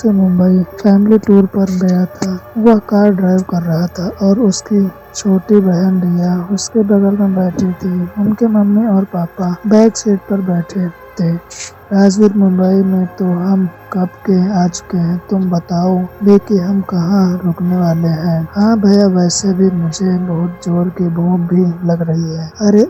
से Mumbai family tour पर गया था। वह कार ड्राइव कर रहा था और उसकी छोटी बहन रिया उसके बगल में बैठी थी। उनके मम्मी और पापा बैक सीट पर बैठे थे। राजवीर, मुंबई में तो हम कब के आ चुके हैं, तुम बताओ भी कि हम कहाँ रुकने वाले हैं। हाँ भैया, वैसे भी मुझे बहुत जोर की भूख भी लग रही है। अरे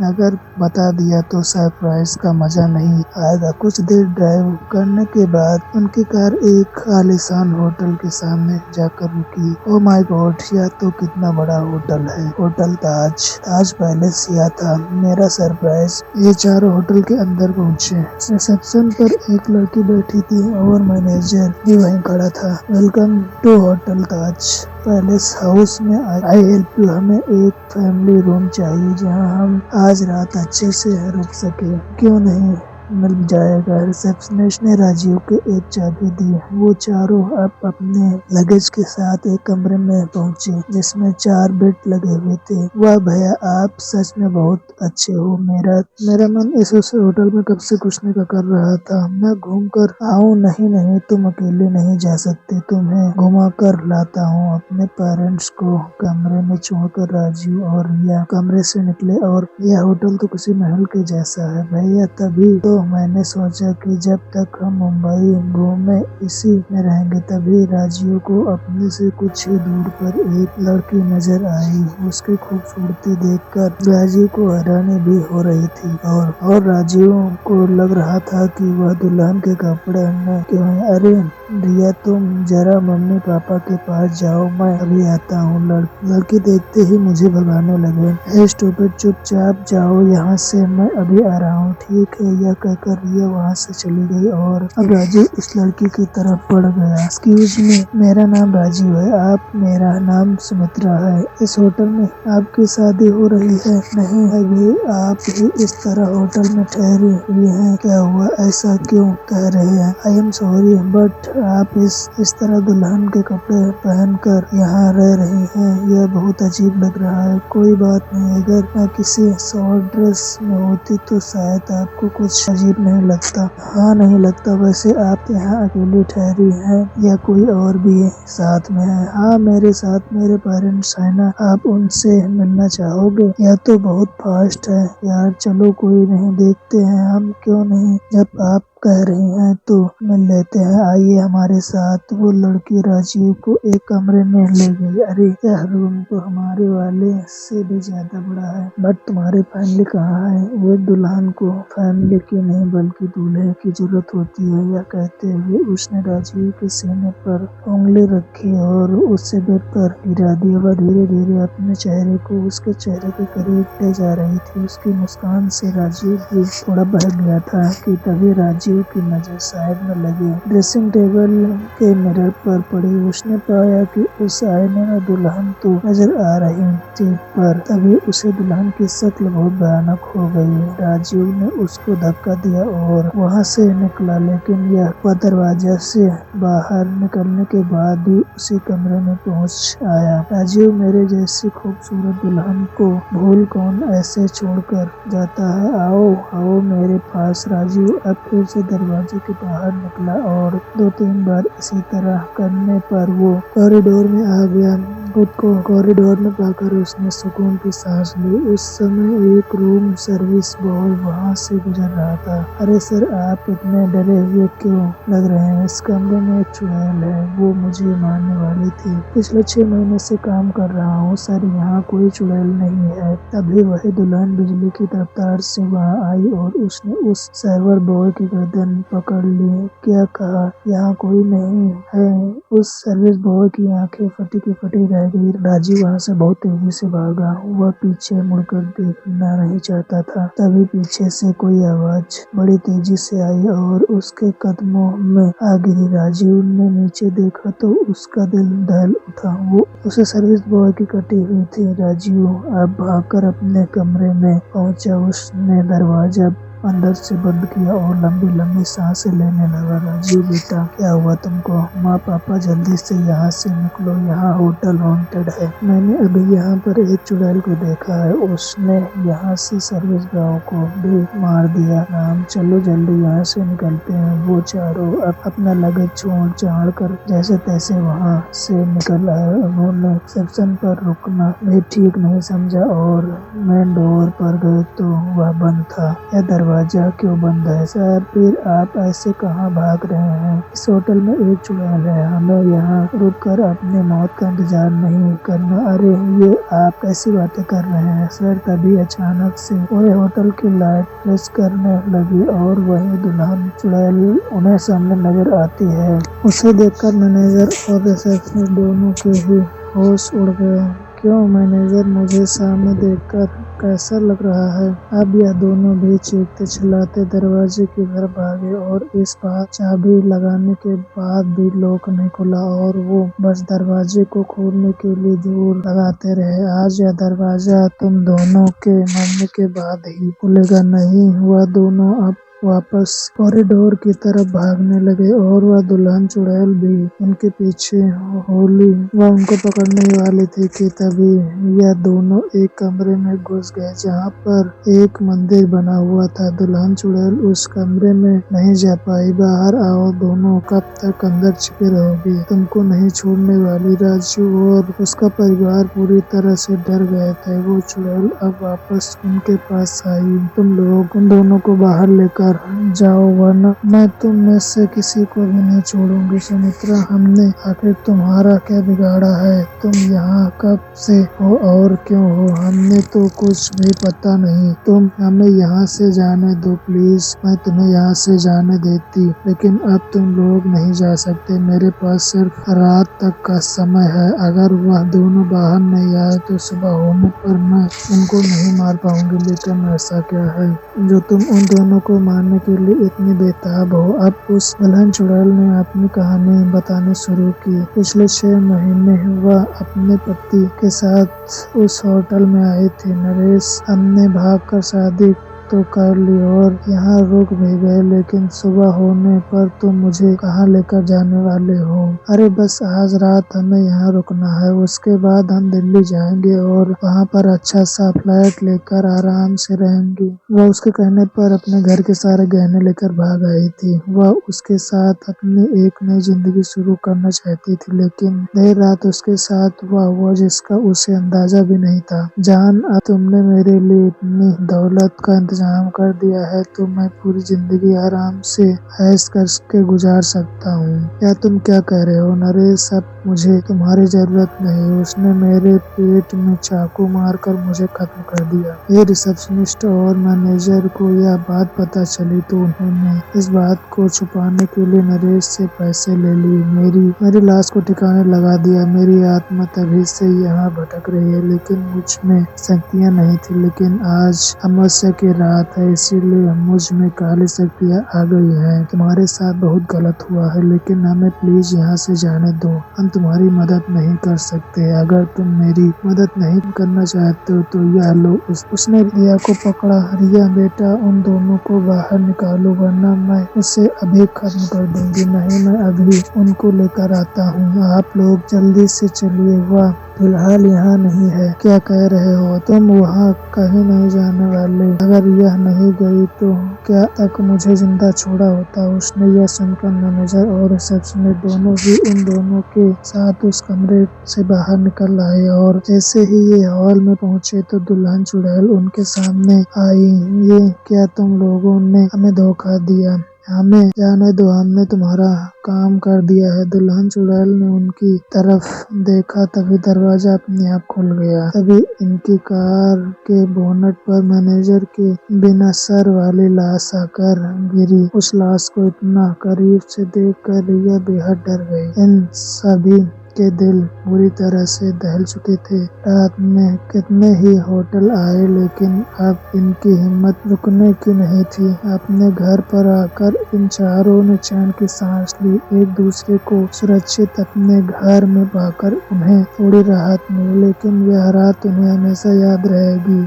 अगर बता दिया तो सरप्राइज का मजा नहीं आएगा। कुछ देर ड्राइव करने के बाद उनकी कार एक आलीशान होटल के सामने जाकर रुकी। ओ माय गॉड, यह तो कितना बड़ा होटल है। होटल ताज पैलेस यह था मेरा सरप्राइज। ये चारों होटल के अंदर पहुँचे। रिसेप्शन पर एक लड़की बैठी थी और मैनेजर भी वहीं खड़ा था। Welcome to hotel Taj palace house में आई हेल्प यू। हमें एक फैमिली रूम चाहिए जहां हम आज रात अच्छे से रुक सके। क्यों नहीं, मिल जाएगा। रिसेप्शनिस्ट ने राजीव को एक चाबी दी। वो चारों अब अपने लगेज के साथ एक कमरे में पहुंचे जिसमें 4 बेड लगे हुए थे। वाह भैया, आप सच में बहुत अच्छे हो। मेरा मन इस होटल में कब से घुसने का कर रहा था। मैं घूम कर आऊँ? नहीं, तुम अकेले नहीं जा सकते, तुम्हें घुमा कर लाता हूँ। अपने पेरेंट्स को कमरे में छोड़कर राजीव और रिया कमरे से निकले और यह होटल तो किसी महल के जैसा है भैया। तभी तो मैंने सोचा कि जब तक हम मुंबई घूमे इसी में रहेंगे। तभी राजीव को अपने से कुछ ही दूर पर एक लड़की नजर आई। उसकी खूबसूरती देखकर राजीव को हैरानी भी हो रही थी और राजीव को लग रहा था कि वह दुल्हन के कपड़े में क्यों है। अरे रिया, तुम जरा मम्मी पापा के पास जाओ, मैं अभी आता हूँ। लड़की देखते ही मुझे भगाने लगे। हे स्टूपिड, चुपचाप जाओ यहाँ से, मैं अभी आ रहा हूँ। ठीक है, यह कहकर रिया वहाँ से चली गई और अब राजीव इस लड़की की तरफ बढ़ गया। एक्सक्यूज मी, मेरा नाम राजीव है। आप? मेरा नाम सुमित्रा है। इस होटल में आपकी शादी हो रही है? नहीं, अभी आप ही इस तरह होटल में ठहरी हुई हैं। क्या हुआ, ऐसा क्यों कह रहे हैं? आई एम सॉरी, बट आप इस तरह दुल्हन के कपड़े पहनकर यहाँ रह रही हैं, यह बहुत अजीब लग रहा है। कोई बात नहीं, अगर मैं किसी शॉर्ट ड्रेस में होती तो शायद आपको कुछ अजीब नहीं लगता। हाँ, नहीं लगता। वैसे आप यहाँ अकेली ठहरी हैं या कोई और भी साथ में है? हाँ, मेरे साथ मेरे पेरेंट्स है ना, आप उनसे मिलना चाहोगे? यह तो बहुत फास्ट है यार, चलो कोई नहीं, देखते हैं हम, क्यों नहीं। जब आप कह रही हैं तो मिल लेते हैं, आइए हमारे साथ। वो लड़की राजीव को एक कमरे में ले गई। अरे यह रूम तो हमारे वाले से भी ज्यादा बड़ा है, बट तुम्हारी फैमिली कहाँ है? वो दुल्हन को फैमिली की नहीं बल्कि दूल्हे की जरूरत होती है। यह कहते हुए उसने राजीव के सीने पर उंगली रखी और उससे बेड पर गिरा दिया। वह धीरे धीरे अपने चेहरे को उसके चेहरे के करीब ले जा रही थी। उसकी मुस्कान से राजीव भी थोड़ा बहक गया था कि तभी राजीव की नजर साइड में लगे ड्रेसिंग टेबल के मिरर पर पड़ी। उसने पाया कि उस आईने में दुल्हन तो नजर आ रही थी, पर तभी उसे दुल्हन की शक्ल बहुत भयानक हो गई। राजीव ने उसको धक्का दिया और वहां से निकला, लेकिन वह दरवाजा से बाहर निकलने के बाद भी उसी कमरे में पहुंच आया। राजीव, मेरे जैसी खूबसूरत दुल्हन को भूल कौन ऐसे छोड़कर जाता है। आओ मेरे पास। राजीव अब फिर से दरवाजे के बाहर निकला और 2-3 बार इसी तरह करने पर वो कॉरिडोर में आ गया। खुद को कॉरिडोर में पाकर उसने सुकून की सांस ली। उस समय एक रूम सर्विस बॉय वहाँ से गुजर रहा था। अरे सर, आप इतने डरे हुए क्यों लग रहे हैं? इस कमरे में एक चुड़ैल है, वो मुझे मारने वाली थी। पिछले 6 महीने से काम कर रहा हूँ सर, यहाँ कोई चुड़ैल नहीं है। तभी वही दुल्हन बिजली की रफ्तार से वहाँ आई और उसने उस सर्वर बॉय की गर्दन पकड़ ली। क्या कहा? यहाँ कोई नहीं है? उस सर्विस बॉय की आंखें फटी की फटी रह गई। राजीव वहाँ से बहुत तेजी से भागा। वह पीछे मुड़कर देखना नहीं चाहता था। तभी पीछे से कोई आवाज बड़ी तेजी से आई और उसके कदमों में आ गिरी। राजीव ने नीचे देखा तो उसका दिल दहल उठा। वो उसे सर्विस बॉय की कटी हुई थी। राजीव अब भागकर अपने कमरे में पहुंचा। उसने दरवाजा अंदर से बंद किया और लंबी लंबी सांसें लेने लगा। राजीव बेटा, क्या हुआ तुमको? माँ पापा जल्दी से यहाँ से निकलो, यहाँ होटल हॉन्टेड है। मैंने अभी यहाँ पर एक चुड़ैल को देखा है, उसने यहाँ से सर्विस गाँव को भी मार दिया। राम, चलो जल्दी यहाँ से निकलते हैं। वो चारों अब अपना लगेज छोड़ छाड़ कर जैसे तैसे वहाँ से निकल आए। उन्होंने रिसेप्शन पर रुकना भी ठीक नहीं समझा और मेन डोर पर गए तो वह बंद था। यह दरवाजा क्यों बंद है? सर, फिर आप ऐसे कहाँ भाग रहे हैं? इस होटल में एक चुड़ैल है, हमें यहाँ रुककर अपनी मौत का इंतजार नहीं करना। अरे ये आप कैसी बातें कर रहे हैं सर? तभी अचानक से पूरे होटल की लाइट फ्लैश करने लगी और वही दुल्हन चुड़ैल उन्हें सामने नजर आती है। उसे देखकर मैनेजर और रिसेप्शनिस्ट दोनों के ही होश उड़ गए। क्यों मैनेजर, मुझे सामने देखकर कैसा लग रहा है? अब यह दोनों भी चीखते चिल्लाते दरवाजे की तरफ भागे और इस बार चाबी लगाने के बाद भी लॉक नहीं खुला और वो बस दरवाजे को खोलने के लिए जोर लगाते रहे। आज यह दरवाजा तुम दोनों के मरने के बाद ही खुलेगा। नहीं, वह दोनों अब वापस कॉरिडोर की तरफ भागने लगे और वह दुल्हन चुड़ैल भी उनके पीछे होली वह उनको पकड़ने वाली थी कि तभी यह दोनों एक कमरे में घुस गए जहाँ पर एक मंदिर बना हुआ था। दुल्हन चुड़ैल उस कमरे में नहीं जा पाई। बाहर आओ दोनों, कब तक अंदर छिपे रहोगे? तुमको नहीं छोड़ने वाली। राजू और उसका परिवार पूरी तरह से डर गए थे। वो चुड़ैल अब वापस उनके पास आई। तुम लोग उन दोनों को बाहर लेकर जाओ वरना मैं तुम में से किसी को भी नहीं छोड़ूंगी। सुमित्रा, हमने आखिर तुम्हारा क्या बिगाड़ा है? तुम यहाँ कब से हो और क्यों हो? हमने तो कुछ भी पता नहीं। तुम हमें यहाँ से जाने दो प्लीज। मैं तुम्हें यहाँ से जाने देती, लेकिन अब तुम लोग नहीं जा सकते। मेरे पास सिर्फ रात तक का समय है। अगर वह दोनों बाहर नहीं आए तो सुबह होने पर मैं उनको नहीं मार पाऊंगी। लेकिन ऐसा क्या है जो तुम उन दोनों को मारने के लिए इतनी बेताब हो? अब उस दुल्हन चुड़ैल ने अपनी कहानी बतानी शुरू की। पिछले 6 महीने वह अपने पति के साथ उस होटल में आई थी। नरेश, हमने भागकर शादी तो कर ली और यहाँ रुक भी गए, लेकिन सुबह होने पर तुम मुझे कहाँ लेकर जाने वाले हो? अरे बस आज रात हमें यहाँ रुकना है, उसके बाद हम दिल्ली जाएंगे और वहाँ पर अच्छा सा फ्लैट लेकर आराम से रहेंगे। वह उसके कहने पर अपने घर के सारे गहने लेकर भाग आई थी। वह उसके साथ अपनी एक नई जिंदगी शुरू करना चाहती थी, लेकिन देर रात उसके साथ वह हुआ जिसका उसे अंदाजा भी नहीं था। जान, अब तुमने मेरे लिए इतनी दौलत का इंतजाम कर दिया है तो मैं पूरी जिंदगी आराम से ऐश करके गुजार सकता हूँ। या तुम क्या कह रहे हो? नरेश, अब मुझे तुम्हारी जरूरत नहीं। उसने मेरे पेट में चाकू मारकर मुझे खत्म कर दिया। ये रिसेप्शनिस्ट और मैनेजर को यह बात पता चली तो उन्होंने इस बात को छुपाने के लिए नरेश से पैसे ले लिए। मेरी लाश को ठिकाने लगा दिया। मेरी आत्मा तभी से यहाँ भटक रही है, लेकिन मुझ में शक्तियाँ नहीं थी। लेकिन आज अमावस्या की रात है, इसीलिए मुझ में काली शक्तियाँ आ गई हैं। तुम्हारे साथ बहुत गलत हुआ है, लेकिन हमें प्लीज यहाँ से जाने दो। हम तुम्हारी मदद नहीं कर सकते। अगर तुम मेरी मदद नहीं करना चाहते हो तो यह लो। उसने रिया को पकड़ा। रिया बेटा, उन दोनों को बाहर निकालो वरना मैं उसे अभी खत्म कर दूंगी। नहीं, मैं अभी उनको लेकर आता हूँ। आप लोग जल्दी से चलिए। वह फिलहाल यहाँ नहीं है। क्या कह रहे हो? तुम वहाँ कहीं नहीं जाने वाले। अगर यह नहीं गई तो क्या तक मुझे जिंदा छोड़ा होता? उसने यह सुनकर मैनेजर और रिसेप्शनिस्ट दोनों ही इन दोनों के साथ उस कमरे से बाहर निकल आए और जैसे ही ये हॉल में पहुंचे तो दुल्हन चुड़ैल उनके सामने आई। ये क्या तुम लोगों ने हमें धोखा दिया? हमें जाने दो, हमने तुम्हारा काम कर दिया है। दुल्हन चुड़ैल ने उनकी तरफ देखा, तभी दरवाजा अपने आप खुल गया। तभी इनकी कार के बोनट पर मैनेजर के बिना सर वाली लाश आकर गिरी। उस लाश को इतना करीब से देखकर रिया बेहद डर गई। इन सभी के दिल बुरी तरह से दहल चुके थे। रात में कितने ही होटल आए, लेकिन अब इनकी हिम्मत रुकने की नहीं थी। अपने घर पर आकर इन चारों ने चैन की सांस ली। एक दूसरे को सुरक्षित अपने घर में पाकर उन्हें थोड़ी राहत मिली, लेकिन यह रात उन्हें हमेशा याद रहेगी।